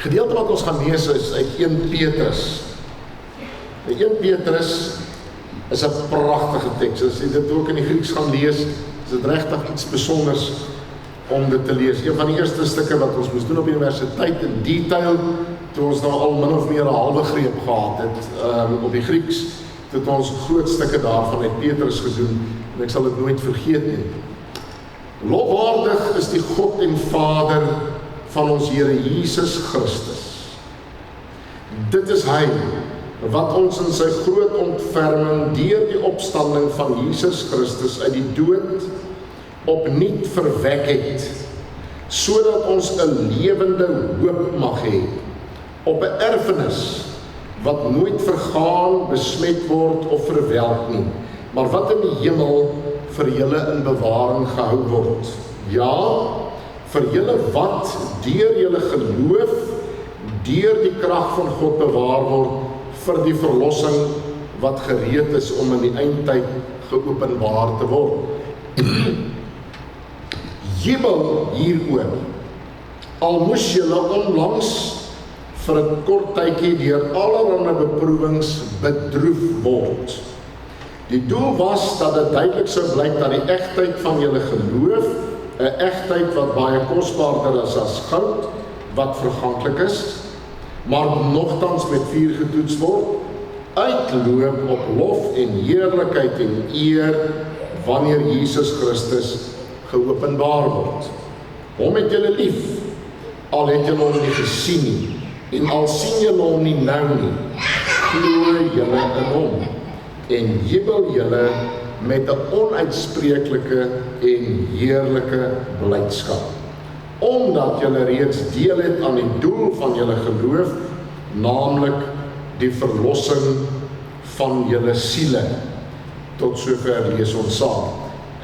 Gedeelte wat ons gaan lees is uit 1 Petrus. 1 Petrus is 'n pragtige teks. As jy dit ook in die Grieks gaan lees, is dit regtig iets besonders om dit te lees. Een van die eerste stukke wat ons moes doen op universiteit in detail, toe ons nou al min of meer 'n halwe greep gehad het op die Grieks, het ons groot stukke daarvan uit Petrus gedoen, en ek sal dit nooit vergeet nie. Lofwaardig is die God en Vader van ons Here Jesus Christus. Dit is hy wat ons in sy groot ontferming deur die opstanding van Jesus Christus uit die dood opnuut verwek het, sodat ons 'n lewende hoop mag hê op 'n erfenis wat nooit vergaan, besmet word of verwelk nie, maar wat in die hemel vir julle in bewaring gehou word. Ja, vir julle wat deur julle geloof deur die krag van God bewaar word vir die verlossing wat gereed is om in die eindtyd geopenbaar te word. Jubel hieroor, al moes julle onlangs vir 'n kort tydjie deur allerlei beproewings bedroef word. Die doel was dat dit duidelik sou blyk dat die egtheid van julle geloof, 'n egtheid wat baie kosbaarder is as goud, wat verganklik is, maar nogtans met vuur getoets word, uitloop op lof en heerlikheid en eer wanneer Jesus Christus geopenbaar word. Hom het julle lief, al het julle hom nie gesien nie, en al sien julle hom nie nou nie, glo julle in hom, en jubel julle met 'n onuitspreeklike en heerlike blydskap, omdat julle reeds deel het aan die doel van julle geloof, naamlik die verlossing van julle siele. Tot sover lees ons saam.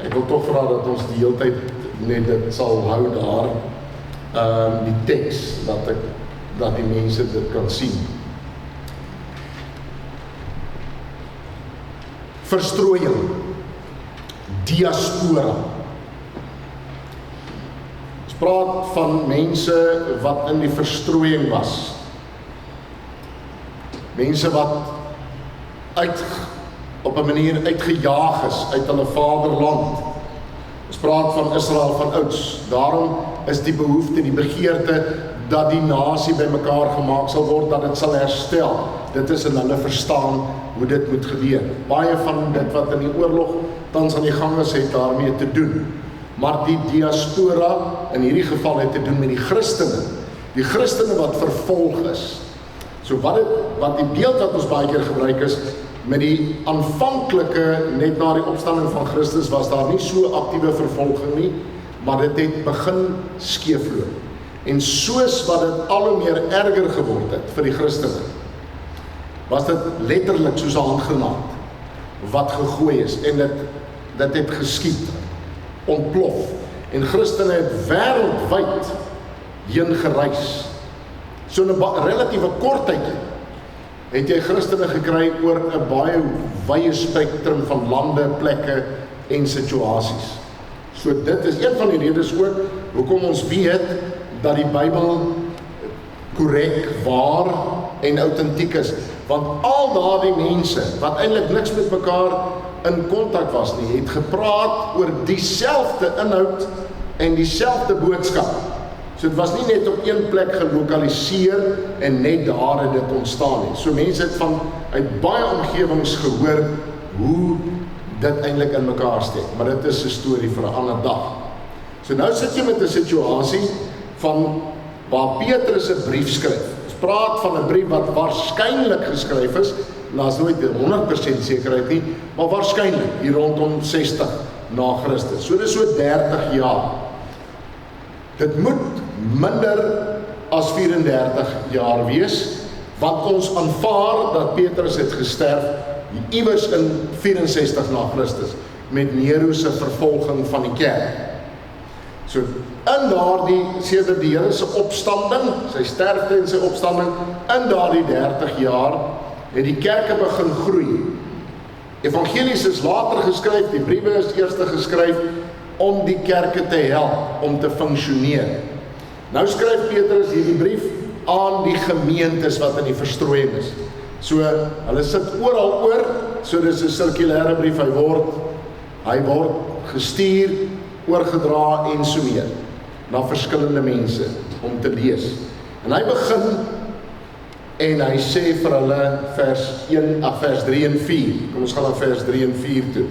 Ek wil tog vra dat ons die hele tyd net dit sal hou daar, die teks, dat die mense dit kan sien. Verstrooiing, diaspora. Ons praat van mense wat in die verstrooiing was. Mense wat op 'n manier uitgejaag is uit hulle vaderland. Ons praat van Israel van ouds. Daarom is die behoefte, die begeerte dat die nasie bymekaar gemaak sal word, dat dit sal herstel. Dit is in hulle verstaan hoe dit moet gebeur. Baie van dit wat in die oorlog tans aan die gang is, het daarmee te doen. Maar die diaspora in hierdie geval het te doen met die Christene wat vervolg is. So wat die beeld wat ons baie keer gebruik is, met die aanvanklike, net na die opstanding van Christus, was daar nie so aktiewe vervolging nie, maar dit het begin skeefloop. En soos wat dit al hoe meer erger geword het vir die Christene, was dit letterlik soos 'n handgranaat wat gegooi is, en dit het geskiet, ontplof, en Christene het wêreldwyd heen gereis. So 'n relatieve kort tydjie het jy Christene gekry oor 'n baie wye spektrum van lande, plekke en situasies. So dit is een van die redes ook hoekom ons weet dat die Bybel korrek, waar en autentiek is. Want al daardie mense wat eintlik niks met mekaar in kontak was nie, het gepraat oor dieselfde inhoud en dieselfde boodskap. So dit was nie net op een plek gelokaliseer en net daar het dit ontstaan nie. So mense het uit baie omgewings gehoor hoe dit eintlik in mekaar steek. Maar dit is 'n storie vir 'n ander dag. So nou sit jy met 'n situasie van waar Petrus 'n brief skryf. Ons praat van 'n brief wat waarskynlik geskryf is, en daar's nooit 100% sekerheid nie, maar waarskynlik hier rondom 60 na Christus. So dis so 30 jaar. Dit moet minder as 34 jaar wees, want ons aanvaar dat Petrus het gesterf iewers in 64 na Christus, met Nero se vervolging van die kerk. So, in daardie, sedert die Here se opstanding, sy sterfte en sy opstanding, in daardie 30 jaar, het die kerke begin groei. Evangelies is later geskryf, die briewe is eers geskryf, om die kerke te help, om te funksioneer. Nou skryf Petrus hierdie brief aan die gemeentes wat in die verstrooiing is. So, hulle sit oral oor, so dis 'n sirkulêre brief, hy word gestuur, oorgedra en so meer, na verskillende mense, om te lees. En hy begin, en hy sê vir hulle, vers 3 en 4, kom ons gaan na vers 3 en 4 toe.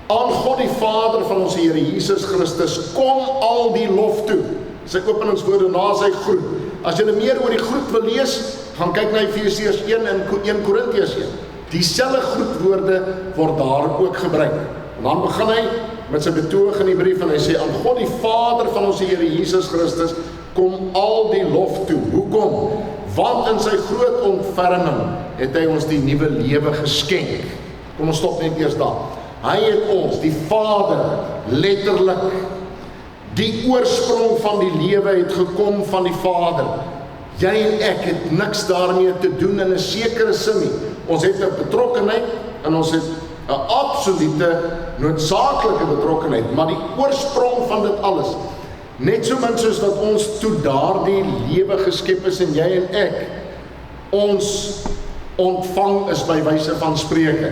Aan God die Vader van ons Here Jesus Christus, kom al die lof toe. Sy openingswoorde na sy groet. As jy meer oor die groet wil lees, gaan kyk na Efesiërs 1 en 1 Korintiërs 1. Dieselfde groetwoorde word daar ook gebruik. En dan begin hy met sy betoog in die brief en hy sê, aan God die Vader van ons Here Jesus Christus, kom al die lof toe. Hoekom? Want in sy groot ontferming het hy ons die nuwe lewe geskenk. Kom ons stop net eers daar. Hy het ons, die Vader, letterlik, die oorsprong van die lewe het gekom van die Vader. Jy en ek het niks daarmee te doen in 'n sekere sin nie. Ons het 'n betrokkenheid en ons het 'n absolute noodsaaklike betrokkenheid, maar die oorsprong van dit alles, net so min soos wat ons toe daardie lewe geskep is en jy en ek, ons ontvang is by wyse van spreuke,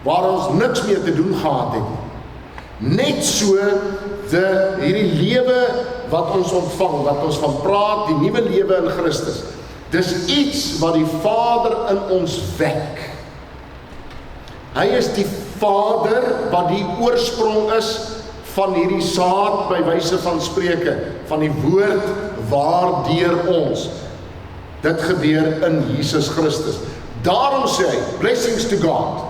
waar ons niks meer te doen gehad het. Net so hierdie lewe wat ons ontvang, wat ons van praat, die nuwe lewe in Christus, dis iets wat die Vader in ons wek. Hy is die Vader wat die oorsprong is van hierdie saad by wyse van spreuke, van die woord waardeur ons. Dit gebeur in Jesus Christus. Daarom sê hy, blessings to God.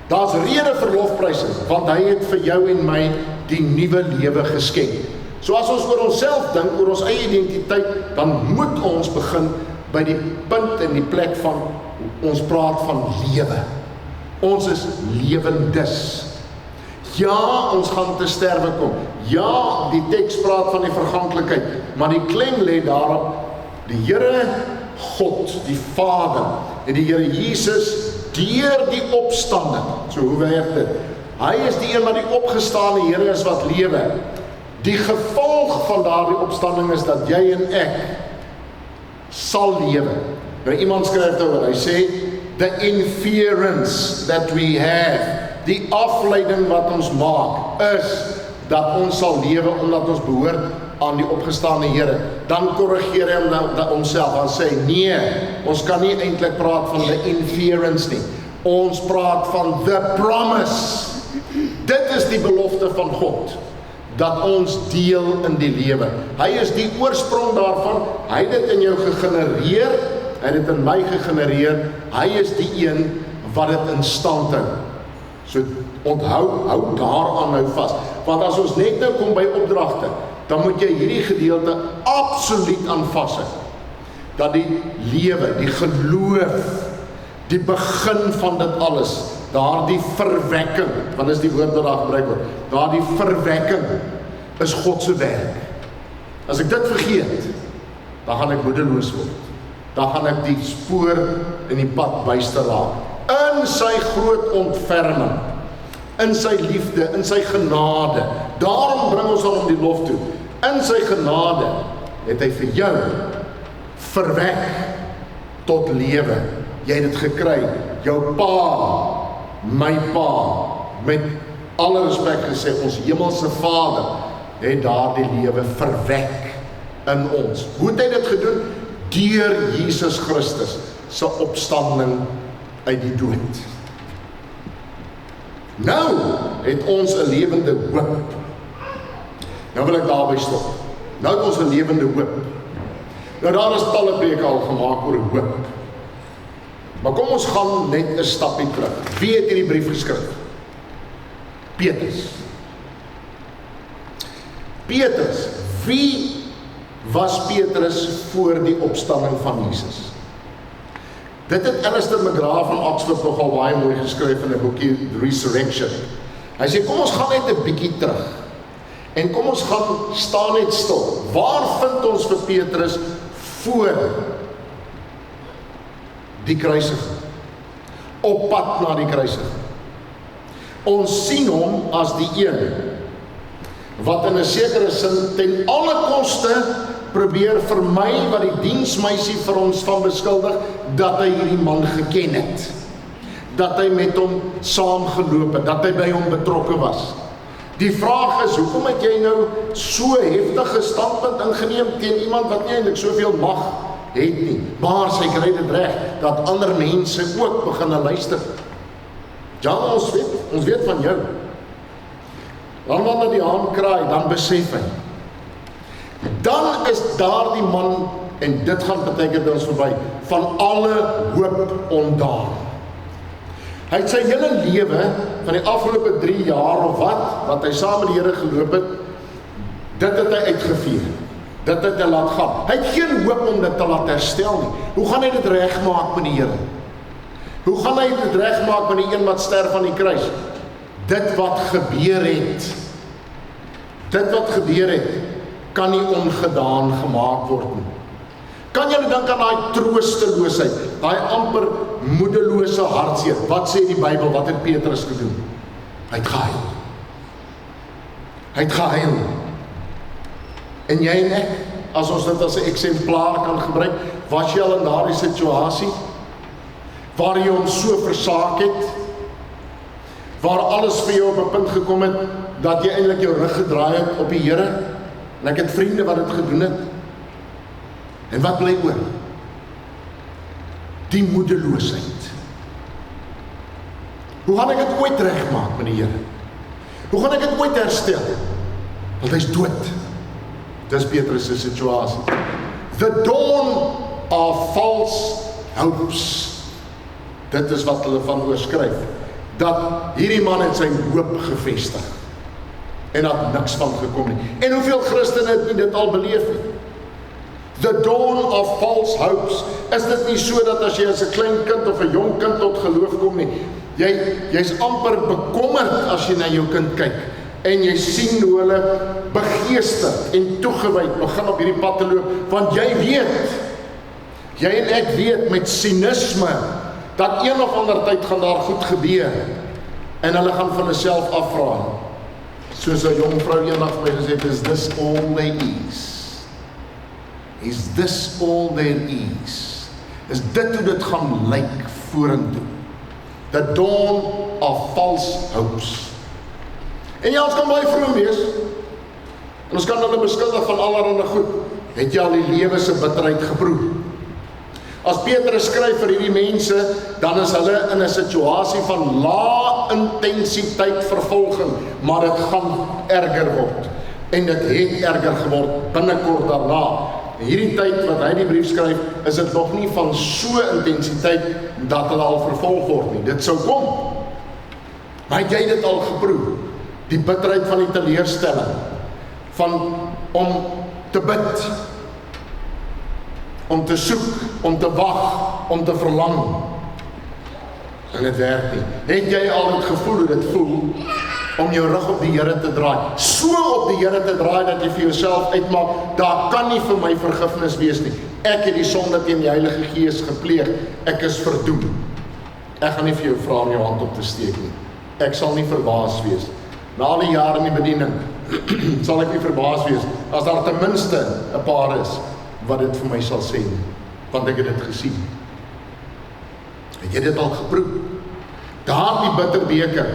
Daar's rede vir lofprysing, want hy het vir jou en my die nuwe lewe geskenk. So as ons oor onsself dink, oor ons eie identiteit, dan moet ons begin by die punt en die plek van, ons praat van lewe. Ons is lewendes. Ja, ons gaan te sterwe kom. Ja, die teks praat van die verganklikheid, maar die klem lê daarop, die Here God, die Vader, en die Here Jesus, deur die opstanding. So hoe werk dit? Hy is die een wat die opgestane Here is wat lewe. Die gevolg van daardie opstanding is dat jy en ek sal lewe. Nou iemand skryf daaroor, hy sê, the inference that we have, die afleiding wat ons maak, is dat ons sal lewe omdat ons behoort aan die opgestane Here. Dan korrigeer hy homself en sê, nee, ons kan nie eintlik praat van the inference nie. Ons praat van the promise. Dit is die belofte van God, dat ons deel in die lewe. Hy is die oorsprong daarvan, hy het dit in jou gegenereer, hy het dit in my gegenereer, hy is die een wat dit in stand hou. So hou daaraan nou vas, want as ons net nou kom by opdragte, dan moet jy hierdie gedeelte absoluut aan vashou, dat die lewe, die geloof, die begin van dit alles, daardie verwekking, want is die woord wat daar gebruik word, daardie verwekking is God se werk. As ek dit vergeet, dan gaan ek moedeloos word. Dan gaan ek die spoor in die pad byster raak. In sy groot ontferming, in sy liefde, in sy genade, daarom bring ons hom die lof toe. In sy genade het hy vir jou verwek tot lewe. Jy het dit gekry, jou pa, my pa, met alle respek gesê, ons hemelse Vader, het daardie lewe verwek in ons. Hoe het hy dit gedoen? Deur Jesus Christus se opstanding uit die dood. Nou het ons 'n lewende hoop. Nou wil ek daarby stop. Nou het ons 'n lewende hoop. Nou daar is talle preke al gemaak oor hoop. Maar kom ons gaan net 'n stapie terug. Wie het hierdie brief geskryf? Petrus. Petrus, wie was Petrus voor die opstanding van Jesus? Dit het Alistair McGrath van Oxford nogal baie mooi geskryf in 'n boekie The Resurrection. Hy sê, kom ons gaan net 'n bietjie terug. En kom ons gaan staan net stil. Waar vind ons vir Petrus voor die kruisiging? Op pad na die kruisiging. Ons sien hom as die een wat in 'n sekere sin ten alle koste probeer vermy wat die diensmeisie vir ons van beskuldig, dat hy hierdie man geken het. Dat hy met hom saamgeloop het, dat hy by hom betrokke was. Die vraag is, hoekom het jy nou so heftige standpunt ingeneem teen iemand wat nie eintlik soveel mag het nie, maar sy kry dit reg, dat ander mense ook begin luister. Ja, ons weet van jou. Dan wanneer die haan kraai, dan besef hy. Dan is daar die man, en dit gaan beteken by ons verby, van alle hoop ontdaan. Hy het sy hele lewe, van die afgelope 3 jaar of wat hy saam met die Here geloop het, dit het hy uitgevee. Dit het hy laat gaan. Hy het geen hoop om dit te laat herstel nie. Hoe gaan hy dit regmaak met die Here? Hoe gaan hy dit regmaak met die een wat sterf aan die kruis? Dit wat gebeur het, kan nie ongedaan gemaak word nie. Kan julle dink aan daai troosteloosheid, daai amper moedelose hartseer? Wat sê die Bybel, wat het Petrus gedoen? Hy het gehuil. Hy het gehuil. En jy en ek, as ons dit as 'n eksemplaar kan gebruik, was jy al in daardie situasie, waar jy hom so versaak het, waar alles vir jou op 'n punt gekom het, dat jy eintlik jou rug gedraai het op die Here, en ek het vriende wat dit gedoen het, en wat bly oor? Die moedeloosheid. Hoe gaan ek dit ooit regmaak met die Here? Hoe gaan ek dit ooit herstel? Want hy's dood. Dis Petrus se situasie. The dawn of false hopes. Dit is wat hulle van oorskryf. Dat hierdie man het sy hoop gevestig. En dat niks van gekom nie. En hoeveel Christene het nie dit al beleef nie? The dawn of false hopes. Is dit nie so dat as jy as 'n klein kind of 'n jong kind tot geloof kom nie, jy's amper bekommerd as jy na jou kind kyk, en jy sien hoe hulle begeesterd en toegewyd begin op hierdie pad te loop, want jy en ek weet met sinisme, dat een of ander tyd gaan daar goed gebeur, en hulle gaan van hulself afvra, soos 'n jong vrou eendag vir my gesê het, is this all there is? Is this all there is? Is dit hoe dit gaan lyk vorentoe? The dawn of false hopes. En jy, ons kan baie vroom wees, en ons kan hulle beskuldig van allerhande goed. Het jy al die lewe se bitterheid geproef? As Petrus skryf vir hierdie mense, dan is hulle in 'n situasie van lae intensiteit vervolging, maar dit gaan erger word. En dit het erger geword binnekort daarna. En hierdie tyd wat hy die brief skryf, is dit nog nie van so intensiteit dat hulle al vervolg word nie. Dit sou kom. Maar het jy dit al geproef? Die bitterheid van die teleurstelling, van om te bid, om te soek, om te wag, om te verlang. En dit werk nie. Het jy al het gevoel hoe dit voel, om jou rug op die Here te draai, so op die Here te draai, dat jy vir jouself uitmaak, daar kan nie vir my vergifnis wees nie. Ek het die sonde teen die Heilige Gees gepleeg, ek is verdoem. Ek gaan nie vir jou vra om jou hand op te steek nie. Ek sal nie verbaas wees. Na al die jare in die bediening, sal ek nie verbaas wees, as daar ten minste 'n paar is, wat dit vir my sal sê, want ek het dit gesien. Het jy dit al geproef? Daardie bitter beker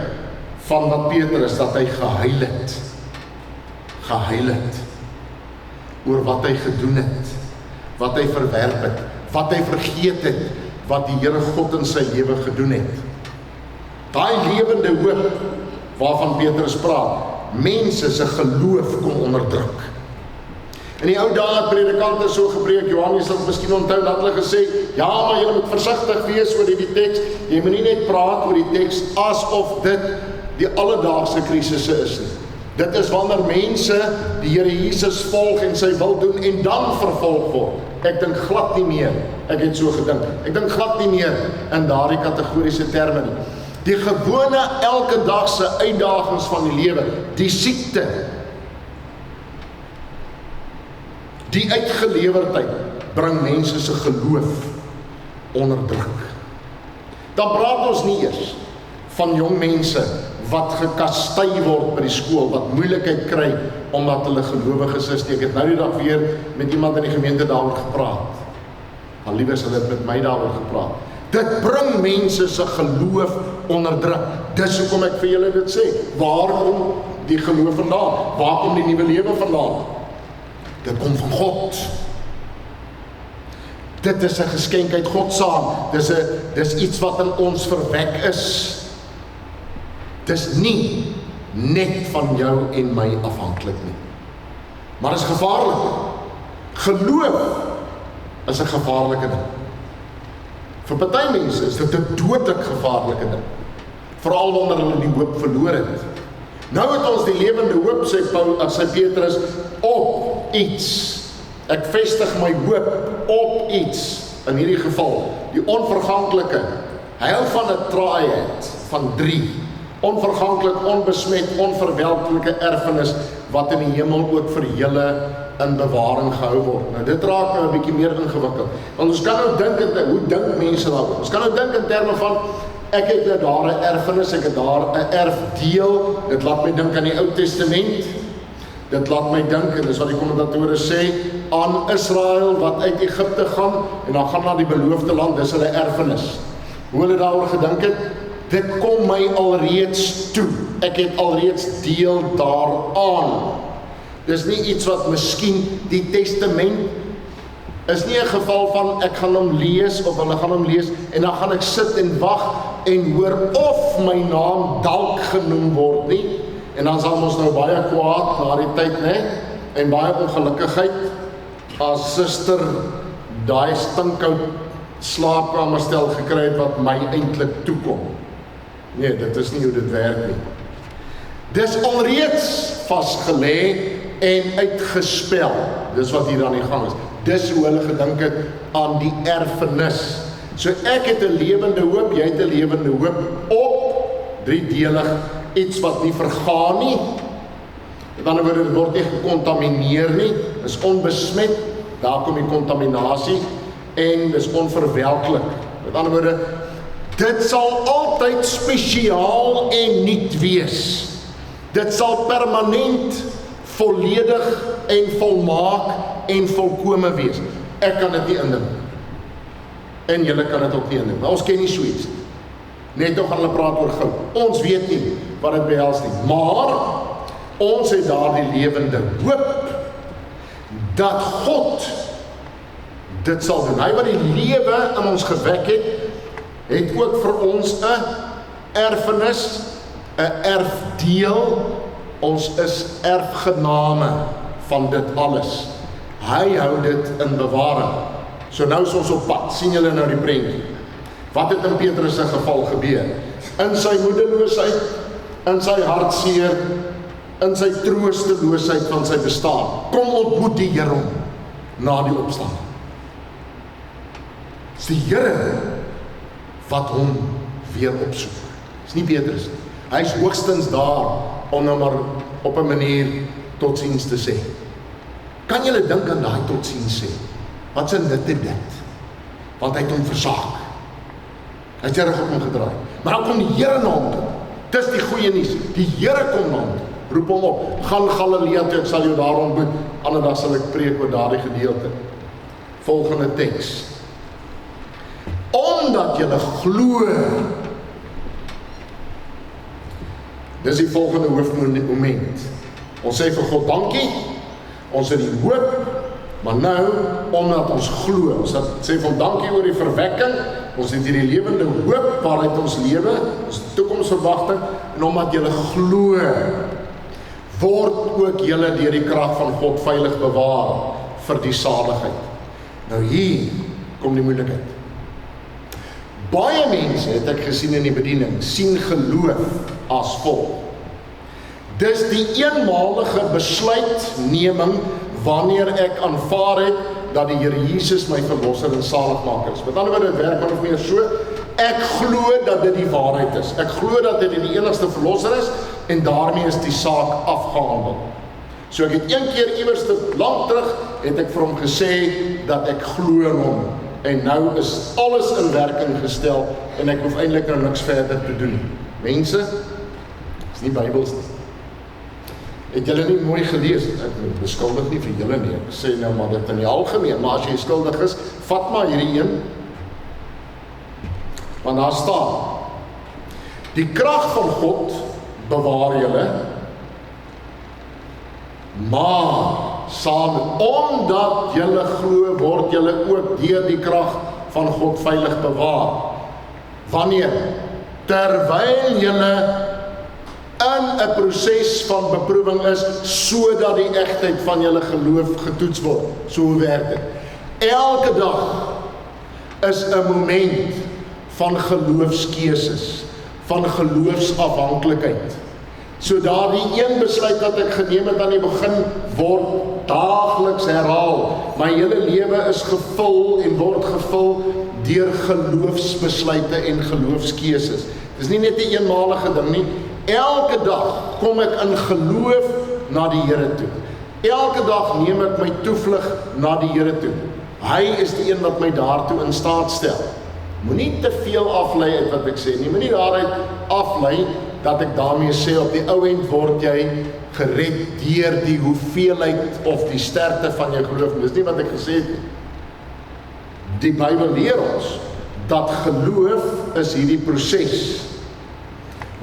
van wat Petrus, dat hy gehuil het, oor wat hy gedoen het, wat hy verwerp het, wat hy vergeet het, wat die Here God in sy lewe gedoen het. Daai lewende hoop, waarvan Petrus praat, mense se geloof kom onderdruk. In die ou dae het predikante so gepreek, Johannes het miskien onthou, dat hulle gesê, ja, maar julle moet versigtig wees oor die teks, jy moet nie net praat oor die teks, asof dit die alledaagse krisisse is nie. Dit is wanneer mense die Here Jesus volg en sy wil doen, en dan vervolg word. Ek dink glad nie meer, ek het so gedink, ek dink glad nie meer in daardie kategoriese terme nie. Die gewone elke dagse uitdagings van die lewe, die siekte, die uitgelewerdheid, bring mense se geloof onder druk. Dan praat ons nie eers van jong mense wat gekastei word by die skool, wat moeilikheid kry, omdat hulle gelowiges is. Ek het nou die dag weer met iemand in die gemeente daaroor gepraat. Al liewers hulle het met my daaroor gepraat. Dit bring mense se geloof onder druk. Dis hoekom ek vir julle dit sê. Waar kom die geloof vandaan? Waar kom die nuwe lewe vandaan? Dit kom van God. Dit is 'n geskenk uit God saam. Dis iets wat in ons verwek is. Dis nie net van jou en my afhanklik nie. Maar dit is gevaarlik. Geloof is 'n gevaarlike ding. Vir party mense is dit 'n dodelik gevaarlike ding. Veral wanneer hulle die hoop verloor het. Nou het ons die lewende hoop, sê Petrus, op iets. Ek vestig my hoop op iets. In hierdie geval, die onverganklike. Hy hou van 'n triad, van 3. Onverganklik, onbesmet, onverwelklike erfenis, wat in die hemel ook vir julle in bewaring gehou word. Nou dit raak nou 'n bietjie meer ingewikkeld. Want ons kan nou dink, hoe dink mense daaroor? Ons kan nou dink in terme van, ek het nou daar 'n erfenis, ek het daar 'n erfdeel. Dit laat my dink aan die Ou Testament. Dit laat my dink, en dis wat die kommentatore sê, aan Israel wat uit Egipte gaan, en dan gaan na die beloofde land, dis hulle erfenis. Hoe hulle daaroor gedink het, dit kom my alreeds toe. Ek het alreeds deel daaraan. Dis nie iets wat miskien die testament is nie 'n geval van ek gaan hom lees of hulle gaan hom lees en dan gaan ek sit en wag en hoor of my naam dalk genoem word nie. En dan sal ons nou baie kwaad na die tyd, né? En baie ongelukkigheid as suster daai stinkhout slaapkamerstel gekry het wat my eintlik toekom. Nee, dit is nie hoe dit werk nie. Dis alreeds vasgelê en uitgespel. Dis wat hier aan die gang is. Dis hoe hulle gedink het aan die erfenis. So ek het 'n lewende hoop, jy het 'n lewende hoop op driedelig, iets wat nie vergaan nie. Met ander woorde, dit word nie gekontamineer nie, is onbesmet, daar kom die kontaminasie, en dis onverwelklik. Met ander woorde, dit sal altyd spesiaal en nuut wees. Dit sal permanent, volledig en volmaak en volkome wees. Ek kan dit nie indink. En julle kan dit ook nie indink. Ons ken nie so iets. Net nog gaan hulle praat oor goud. Ons weet nie wat dit behels nie. Maar ons het daardie lewende hoop dat God dit sal doen. Hy wat die lewe in ons gewek het ook vir ons 'n erfenis, 'n erfdeel. Ons is erfgename van dit alles. Hy hou dit in bewaring. So nou is ons op pad. Sien julle nou die prentjie? Wat het in Petrus se geval gebeur? In sy moedeloosheid, in sy hartseer, in sy troosteloosheid van sy bestaan, kom ontmoet die Here hom na die opstanding. Dis die Here wat hom weer opsoek. Dis nie Petrus nie. Hy is hoogstens daar om nou maar op 'n manier totsiens te sê. Kan julle dink aan daai totsiens sê? Wat se nut het dit? Want hy het hom versaak. Hy het reg op hom gedraai. Maar dan kom die Here na hom toe. Dis die goeie nuus. Die Here kom na hom toe. Roep hom op. Gaan Galilea toe, ek sal jou daar ontmoet. Ander dag sal ek preek oor daardie gedeelte. Volgende teks. Omdat julle glo. Dis die volgende hoofmoment. Ons sê vir God dankie. Ons het die hoop, maar nou omdat ons glo. Ons sê vir hom dankie oor die verwekking. Ons het hierdie lewende hoop waaruit ons lewe, ons toekomsverwagting, en omdat julle glo, word ook julle deur die krag van God veilig bewaar vir die saligheid. Nou hier kom die moeilikheid. Baie mense, het ek gesien in die bediening, sien geloof as volg. Dis die eenmalige besluitneming wanneer ek aanvaar het dat die Here Jesus my verlosser en saligmaker is. Met ander woorde, dit werk min of meer so, ek glo dat dit die waarheid is. Ek glo dat dit die enigste verlosser is en daarmee is die saak afgehandel. So ek het een keer iewers te lank terug, het ek vir hom gesê dat ek glo in hom. En nou is alles in werking gestel en ek hoef eintlik nou niks verder te doen. Mense, Dis nie Bybels nie. Het julle nie mooi gelees? Ek beskuldig nie vir julle nie. Ek sê nou maar dit in die algemeen, maar as jy skuldig is, vat maar hierdie een. Want daar staan, die krag van God bewaar julle, maar saam, omdat julle glo, word julle ook deur die krag van God veilig bewaar. Wanneer? Terwyl julle in 'n proses van beproewing is, sodat die egtheid van julle geloof getoets word. So werk dit. Elke dag is 'n moment van geloofskeuses, van geloofsafhanklikheid. So daardie een besluit wat ek geneem het aan die begin, word daagliks herhaal. My hele lewe is gevul en word gevul deur geloofsbesluite en geloofskeuses. Dis nie net 'n eenmalige ding nie. Elke dag kom ek in geloof na die Here toe. Elke dag neem ek my toevlug na die Here toe. Hy is die een wat my daartoe in staat stel. Moenie te veel aflei uit wat ek sê nie. Moenie daaruit aflei dat ek daarmee sê op die ou end word jy gered deur die hoeveelheid of die sterkte van jou geloof. Dis nie wat ek gesê het nie. Die Bybel leer ons dat geloof is hierdie proses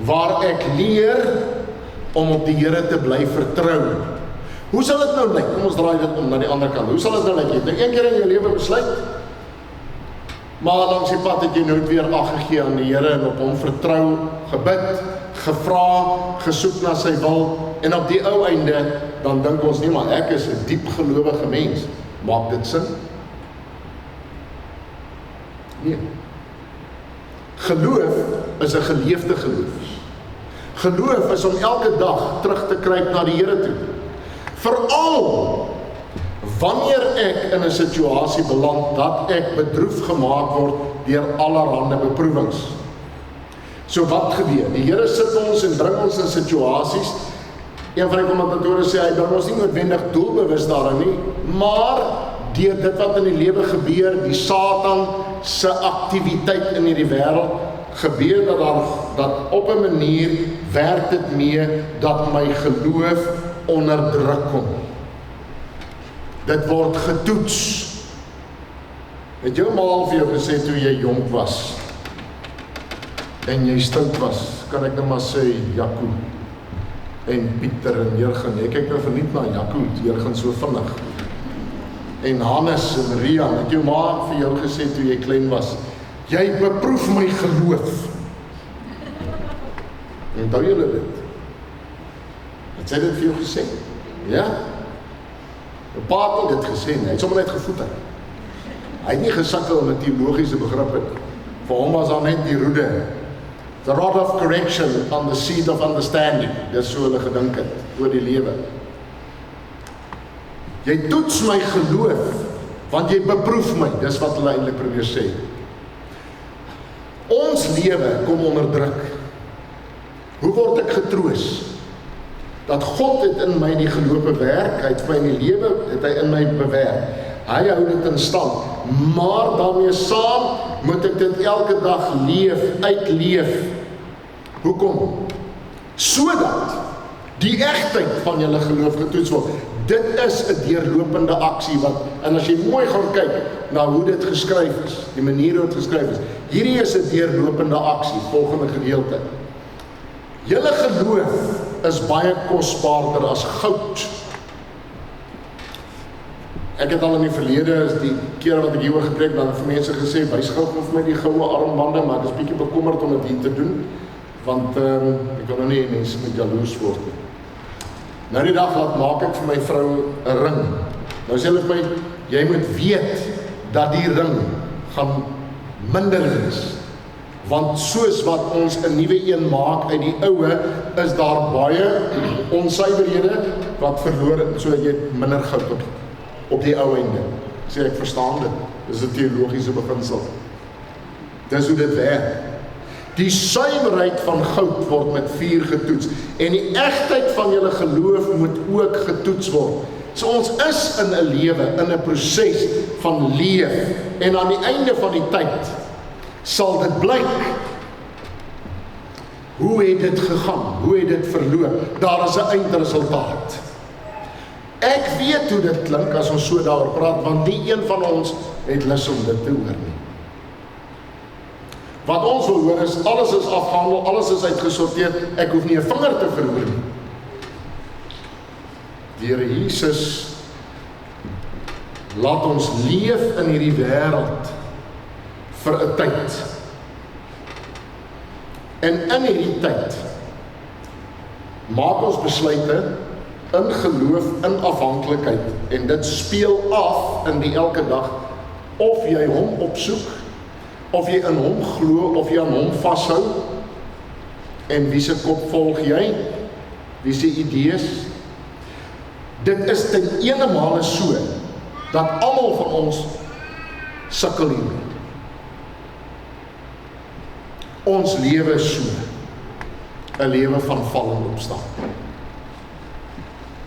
waar ek leer om op die Here te bly vertrou. Hoe sal dit nou lyk? Kom ons draai dit om na die ander kant. Hoe sal dit nou lyk? Jy het nou een keer in jou lewe besluit, maar langs die pad het jy nooit weer ag gegee aan die Here en op hom vertrou, gebid, gevra, gesoek na sy wil, en op die ou einde, dan dink ons nie, maar ek is 'n diep gelowige mens. Maak dit sin? Nee. Geloof is 'n geleefde geloof. Geloof is om elke dag terug te kruip na die Here toe. Veral wanneer ek in 'n situasie beland dat ek bedroef gemaak word deur allerhande beproewings. So wat gebeur? Die Here sit ons en bring ons in situasies. Een van die kommentatore sê hy bring ons nie noodwendig doelbewus daarin nie, maar deur dit wat in die lewe gebeur, die Satan se aktiwiteit in hierdie wêreld, gebeur dat op 'n manier werk dit mee dat my geloof onder druk kom. Dit word getoets. Het jou ma al vir jou gesê toe jy jonk was en jy stout was, kan ek nou maar sê Jaco en Pieter en Jurgen, jy kyk nou verniet na Jaco, Jurgen so vinnig, en Hannes en Rian, het jou ma vir jou gesê toe jy klein was, jy beproef my geloof. En onthou julle dit? Het sy dit vir jou gesê? Ja? Jou pa het nie dit gesê nie, hy het sommer net gevoeter. Hy het nie gesukkel met teologiese begrippe nie. Vir hom was daar net die roede. The rod of correction on the seed of understanding. Dis so hulle gedink het oor die lewe. Jy toets my geloof, want jy beproef my. Dis wat hulle eintlik probeer sê. Ons lewe kom onder druk. Hoe word ek getroos? Dat God het in my die geloof bewerk, hy het my in die lewe, het hy in my bewerk. Hy hou dit in stand, maar daarmee saam moet ek dit elke dag leef, uitleef. Hoekom? Sodat die egtheid van julle geloof getoets word. Dit is 'n deurlopende aksie wat, en as jy mooi gaan kyk na hoe dit geskryf is, die manier hoe dit geskryf is, hierdie is 'n deurlopende aksie, volgende gedeelte. Julle geloof is baie kosbaarder as goud. Ek het al in die verlede, is die keer wat ek hieroor gepreek, dan vir mense gesê, wys gou vir my die goue armbande, maar ek is bietjie bekommerd om dit hier te doen, want ek wil nou nie mense met jaloers word nie. Nou die dag laat maak ek vir my vrou 'n ring. Nou sê hulle vir my, jy moet weet dat die ring gaan minder wees. Want soos wat ons 'n nuwe een maak uit die oue, is daar baie onsuiverhede wat verloor het, so jy het minder goud op die ou einde. Sê ek verstaan dit. Dis 'n teologiese beginsel. Dis hoe dit werk. Die suiwerheid van goud word met vuur getoets en die egtheid van julle geloof moet ook getoets word. So ons is in 'n lewe, in 'n proses van leef en aan die einde van die tyd sal dit blyk Hoe het dit gegaan? Hoe het dit verloop? Daar is 'n eindresultaat. Ek weet hoe dit klink as ons so daaroor praat, want nie een van ons het lus om dit te hoor nie. Wat ons wil hoor is, alles is afgehandel, alles is uitgesorteer, ek hoef nie 'n vinger te verhoor nie. Die Here Jesus laat ons leef in hierdie wêreld vir 'n tyd. En in hierdie tyd maak ons besluite in geloof, in afhanklikheid, en dit speel af in die elke dag, of jy hom opsoek, of jy in hom glo, of jy aan hom vashou, en wie se kop volg jy, wie se idees. Dit is ten eenemale so, dat almal van ons sukkel hiermee. Ons lewe is so, 'n lewe van val en opstaan.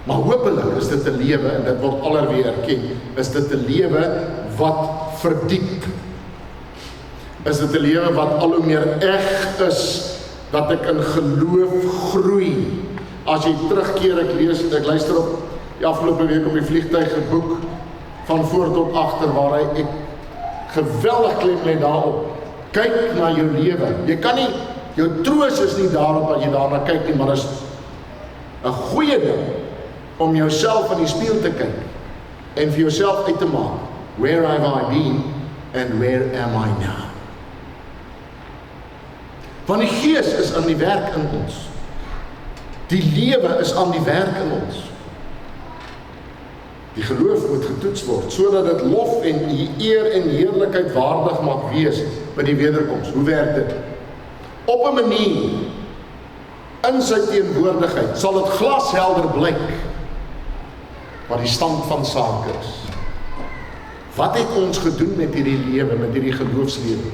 Maar hopelik is dit 'n lewe, en dit word alweer erken, is dit 'n lewe wat verdiep. Is dit 'n lewe wat al hoe meer eg is, dat ek in geloof groei. As jy terugkeer, ek luister op die afgelope week op die vliegtuig 'n boek van voor tot agter, waar ek geweldig klem lê daarop. Kyk na jou lewe. Jy kan nie, jou troos is nie daarop dat jy daarna kyk nie, maar is 'n goeie ding om jouself in die spieël te kyk en vir jouself uit te maak. Where have I been and where am I now? Want die Gees is aan die werk in ons. Die lewe is aan die werk in ons. Die geloof moet getoets word, sodat dit lof en eer en heerlikheid waardig mag wees by die wederkoms. Hoe werk dit? Op 'n manier, in sy teenwoordigheid, sal dit glashelder blyk wat die stand van sake is. Wat het ons gedoen met hierdie lewe, met hierdie geloofslewe?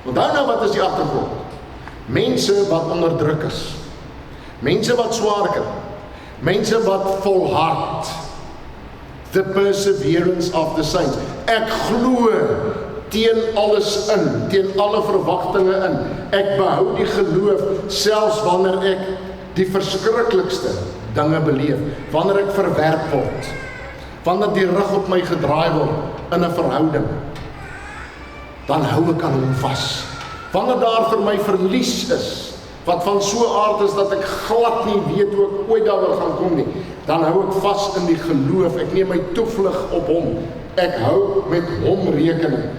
Onthou nou, wat is die agtergrond? Mense wat onderdruk is. Mense wat swaar kry. Mense wat volhard. The perseverance of the saints. Ek glo teen alles in, teen alle verwagtinge in. Ek behou die geloof, selfs wanneer ek die verskriklikste dinge beleef, wanneer ek verwerp word, wanneer die rug op my gedraai word in 'n verhouding, dan hou ek aan hom vas. Wanneer daar vir my verlies is, wat van so 'n aard is dat ek glad nie weet hoe ek ooit daaroor gaan kom nie, dan hou ek vas in die geloof, ek neem my toevlug op hom, ek hou met hom rekening.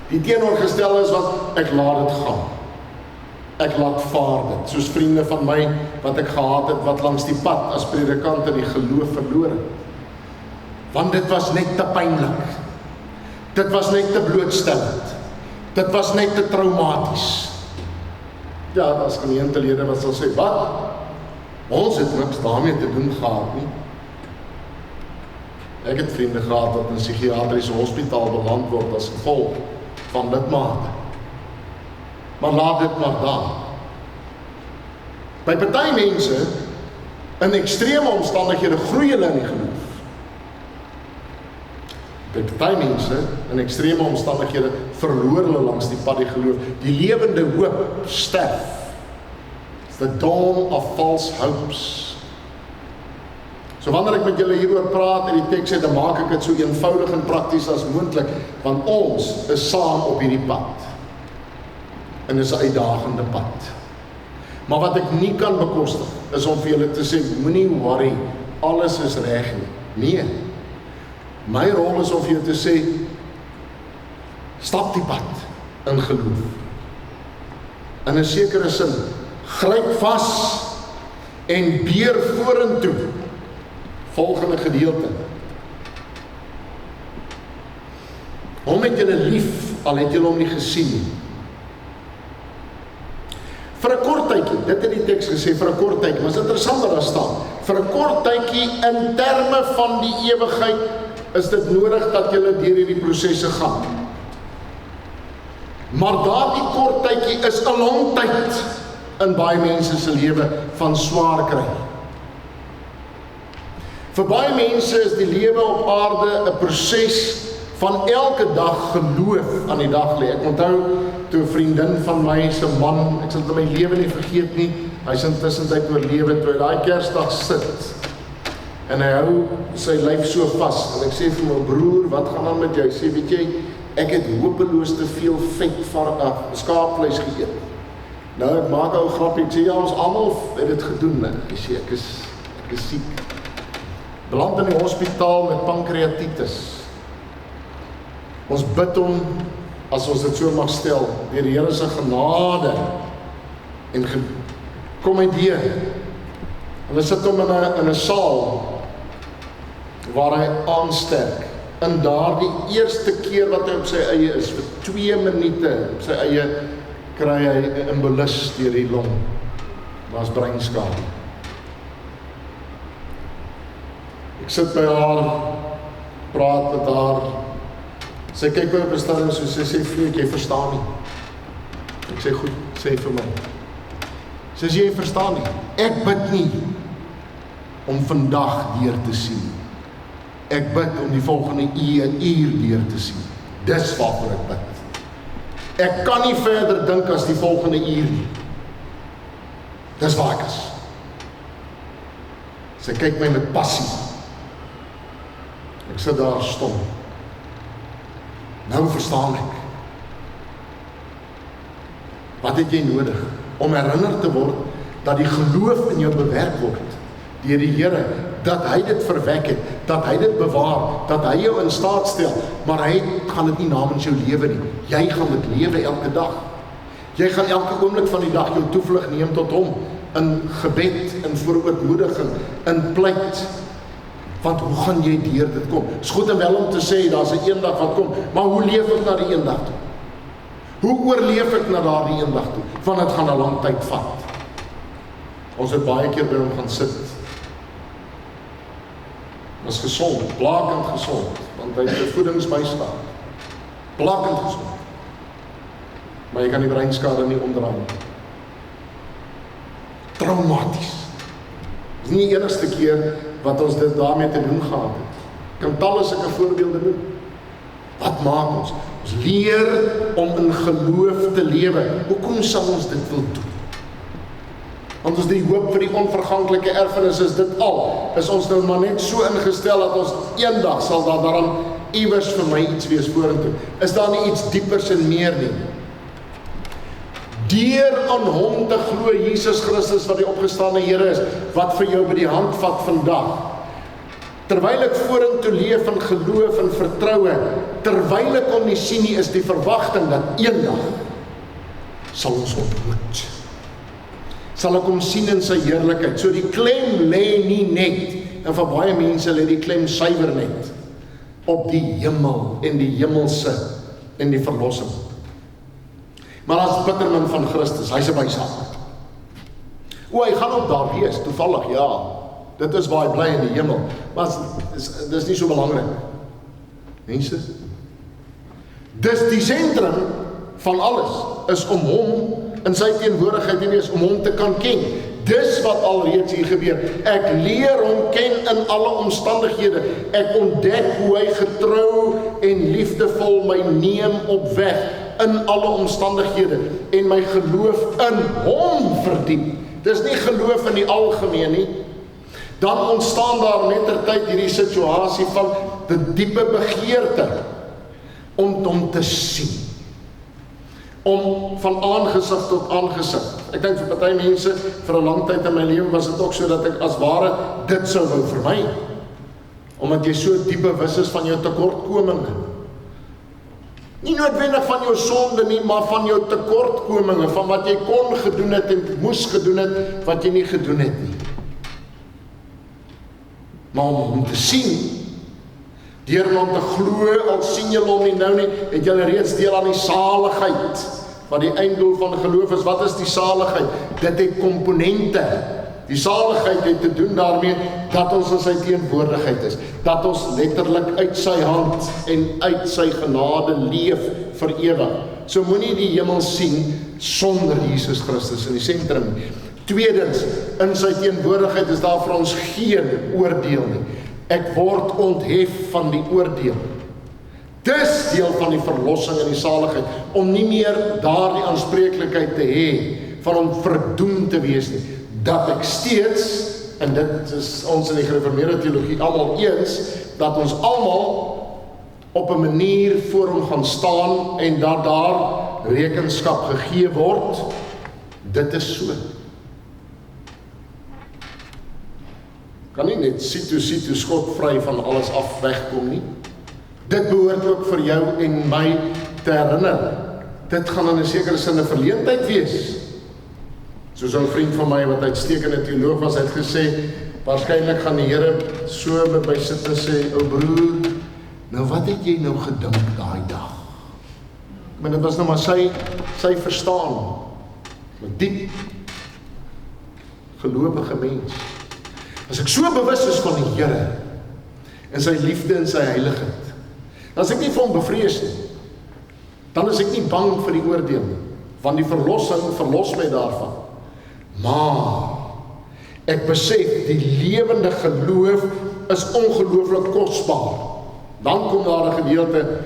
Die teenoorgestel is wat ek laat dit gaan. Ek laat vaar dit, soos vriende van my wat ek gehad het, wat langs die pad as predikante die geloof verloor het. Want dit was net te pynlik. Dit was net te blootstellend. Dit was net te traumaties. Ja, daar is gemeentelede wat sal sê, wat? Ons het niks daarmee te doen gehad nie. Ek het vriende gehad wat in 'n psigiatriese hospitaal beland word as gevolg van lidmate. Maar laat dit maar daar. By party mense, in ekstreme omstandighede, groei hulle in die geloof. By party mense, in ekstreme omstandighede, verloor hulle langs die pad die geloof. Die lewende hoop sterf. It's the dawn of false hopes. So wanneer ek met julle hieroor praat en die teks sê, dan maak ek dit so eenvoudig en prakties as moontlik, want ons is saam op hierdie pad. En dit is 'n uitdagende pad. Maar wat ek nie kan bekostig, is om vir julle te sê, moenie worry, alles is reg nie. Nee. My rol is om vir jou te sê, stap die pad in geloof. In 'n sekere sin, gryp vas en beer vorentoe. Volgende gedeelte. Hom het julle lief, al het julle hom nie gesien nie. Vir 'n kort tydjie, dit het die teks gesê, vir 'n kort tydjie, maar is interessant wat daar staan. Vir 'n kort tydjie, in terme van die ewigheid, is dit nodig dat julle deur hierdie prosesse gaan. Maar daardie kort tydjie is 'n lang tyd in baie mense se lewe van swaar kry. Vir baie mense is die lewe op aarde 'n proses van elke dag geloof aan die dag lê. Ek onthou toe 'n vriendin van my se man, ek sal dit in my lewe nie vergeet nie, hy is intussen tyd oorlewe, toe hy daai Kersdag sit en hy hou sy lyf so vas en ek sê vir my broer, wat gaan aan met jou? Hy sê, weet jy, ek het hopeloos te veel vet skaapvleis geëet. Nou ek maak ou grapie, ek sê ja, ons almal het dit gedoen. Ek sê ek is siek. Beland in die hospitaal met pankreatitis. Ons bid hom, as ons dit so mag stel, deur die Here se genade en kom hy deur. Hulle sit hom in 'n saal waar hy aansterk. In daardie eerste keer wat hy op sy eie is, vir 2 minute op sy eie, kry hy 'n embolus deur die long. Daar's breinskade. Ek sit by haar, praat met haar. Sy kyk my op 'n stadium so, sy sê, "Vriend, jy verstaan nie." Ek sê, "Goed, sê vir my." Sy sê, "Jy verstaan nie. Ek bid nie om vandag deur te sien. Ek bid om die volgende uur deur te sien. Dis waarvoor ek bid. Ek kan nie verder dink as die volgende uur nie. Dis waar ek is." Sy kyk my met passie. Ek sit daar stom. Nou verstaan ek. Wat het jy nodig? Om herinner te word dat die geloof in jou bewerk word deur die Here, dat hy dit verwek het, dat hy dit bewaar, dat hy jou in staat stel, maar hy gaan dit nie namens jou lewe nie. Jy gaan dit lewe elke dag. Jy gaan elke oomblik van die dag jou toevlug neem tot hom, in gebed, in voorootmoediging, in pleit. Want hoe gaan jy deur dit kom? Is goed en wel om te sê, daar's 'n eendag wat kom, maar hoe leef ek na die eendag toe? Hoe oorleef ek na daardie eendag toe? Want dit gaan 'n lang tyd vat. Ons het baie keer by hom gaan sit. Was gesond, blakend gesond, want hy het 'n voedingsbystand. Blakend gesond. Maar jy kan die breinskade nie omdraai nie. Traumaties. Dis nie die enigste keer wat ons dit daarmee te doen gehad het. Kan talle sulke voorbeelde noem. Wat maak ons? Ons leer om in geloof te lewe. Hoekom sal ons dit wil doen? Want ons die hoop vir die onverganklike erfenis is dit al. Is ons nou maar net so ingestel dat ons eendag sal daar daarom iewers vir my iets wees vorentoe. Is daar nie iets diepers en meer nie? Deur aan hom te glo, Jesus Christus wat die opgestane Here is, wat vir jou by die hand vat vandag. Terwyl ek vorentoe leef in geloof en vertroue, terwyl ek hom nie sien nie, is die verwagting dat eendag sal ons ontmoet. Sal ek hom sien in sy heerlikheid. So die klem lê nie net, en vir baie mense lê die klem suiwer net op die hemel en die hemelse en die verlossing. Maar as bittermin van Christus, hy's 'n bysaak. Hy gaan ook daar wees, toevallig, ja. Dit is waar hy bly in die hemel. Maar dis nie so belangrik. Mense, dis die sentrum van alles, is om hom in sy teenwoordigheid te wees, om hom te kan ken. Dis wat alreeds hier gebeur. Ek leer hom ken in alle omstandighede. Ek ontdek hoe hy getrou en liefdevol my neem op weg in alle omstandighede en my geloof in hom verdiep. Dis nie geloof in die algemeen nie. Dan ontstaan daar mettertyd hierdie situasie van die diepe begeerte om hom te sien. Om van aangesig tot aangesig. Ek dink vir party mense, vir 'n lang tyd in my lewe was dit ook so dat ek as ware dit sou wou vermy. Omdat jy so diep bewus is van jou tekortkominge. Nie noodwendig van jou sonde nie, maar van jou tekortkominge, van wat jy kon gedoen het en moes gedoen het, wat jy nie gedoen het nie. Maar om hom te sien, deur hom te glo, al sien jy hom nie nou nie, het jy reeds deel aan die saligheid, wat die einddoel van geloof is. Wat is die saligheid? Dit het komponente. Die saligheid het te doen daarmee, dat ons in sy teenwoordigheid is, dat ons letterlik uit sy hand en uit sy genade leef vir ewig. So moenie die hemel sien sonder Jesus Christus in die sentrum nie. Tweedens, in sy teenwoordigheid is daar vir ons geen oordeel nie. Ek word onthef van die oordeel. Dis deel van die verlossing en die saligheid, om nie meer daardie aanspreeklikheid te hê, van om verdoem te wees nie, dat ek steeds, en dit is ons in die gereformeerde teologie almal eens, dat ons almal op 'n manier voor hom gaan staan, en dat daar rekenskap gegee word. Dit is so. Kan nie net sito skotvry van alles af wegkom nie. Dit behoort ook vir jou en my te herinner. Dit gaan in 'n sekere sin 'n verleentheid wees. Soos 'n vriend van my wat uitstekende teoloog was, het gesê, waarskynlik gaan die Here so met my sit en sê, ou broer, nou wat het jy nou gedink daai dag? Maar dit was nou maar sy verstaan. Met diep gelowige mens. As ek so bewus is van die Here en sy liefde en sy heiligheid, dan is ek nie vir hom bevrees nie. Dan is ek nie bang vir die oordeel nie, want die verlossing verlos my daarvan. Maar ek besef die lewende geloof is ongelooflik kosbaar. Dan kom daar 'n gedeelte,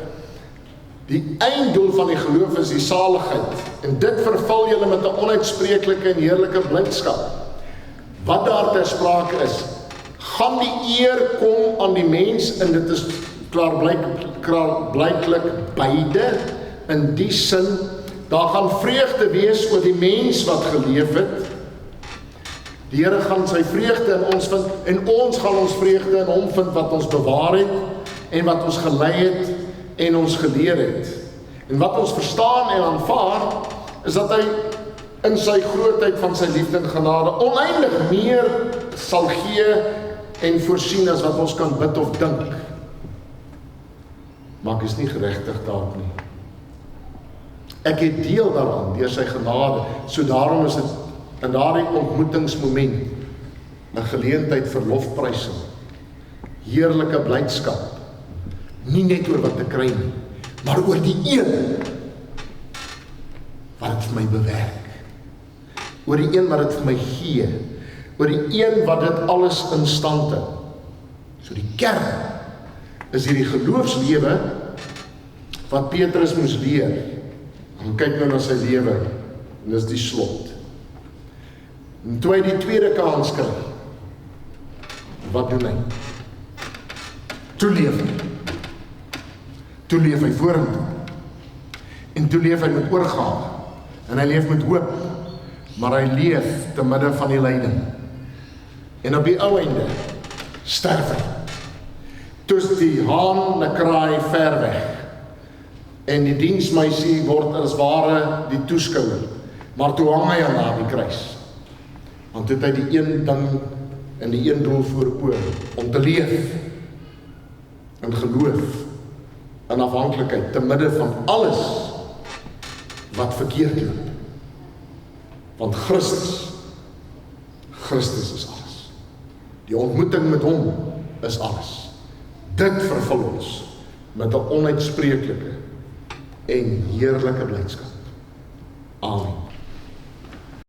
die einddoel van die geloof is die saligheid, en dit vervul julle met 'n onuitspreeklike en heerlike blydskap. Wat daar ter sprake is, gaan die eer kom aan die mens, en dit is klaarblyklik beide, in die sin, daar gaan vreugde wees oor die mens wat geleef het. Die Here gaan sy vreugde in ons vind, en ons gaan ons vreugde in hom vind, wat ons bewaar het, en wat ons gelei het, en ons geleer het. En wat ons verstaan en aanvaar, is dat hy in sy grootheid van sy liefde en genade oneindig meer sal gee en voorsien as wat ons kan bid of dink. Maar ek is nie geregtig daarop nie. Ek het deel daaraan deur sy genade, so daarom is dit in daardie ontmoetingsmoment 'n geleentheid vir lofprysing, heerlike blydskap, nie net oor wat te kry nie, maar oor die een wat dit vir my bewerk, oor die een wat dit vir my gee, oor die een wat dit alles in stand het. So die kern is hierdie geloofslewe wat Petrus moes leer. En kyk nou na sy lewe, en dis die slot. En toe hy die tweede kans kry, wat doen hy? Toe leef hy. Toe leef hy vorentoe. En toe leef hy met oorgawe. En hy leef met hoop. Maar hy leef te midde van die lyding. En op die ou einde sterf hy. Toe is die haan, die kraai ver weg. En die diensmeisie word as ware die toeskouer. Maar toe hang hy aan die kruis. Want dit het hy die een ding en die een doel voor oor, om te leef in geloof, in afhanklikheid, te midde van alles wat verkeerd loop. Want Christus is alles. Die ontmoeting met hom is alles. Dit vervul ons met 'n onuitspreeklike en heerlike blydskap. Amen.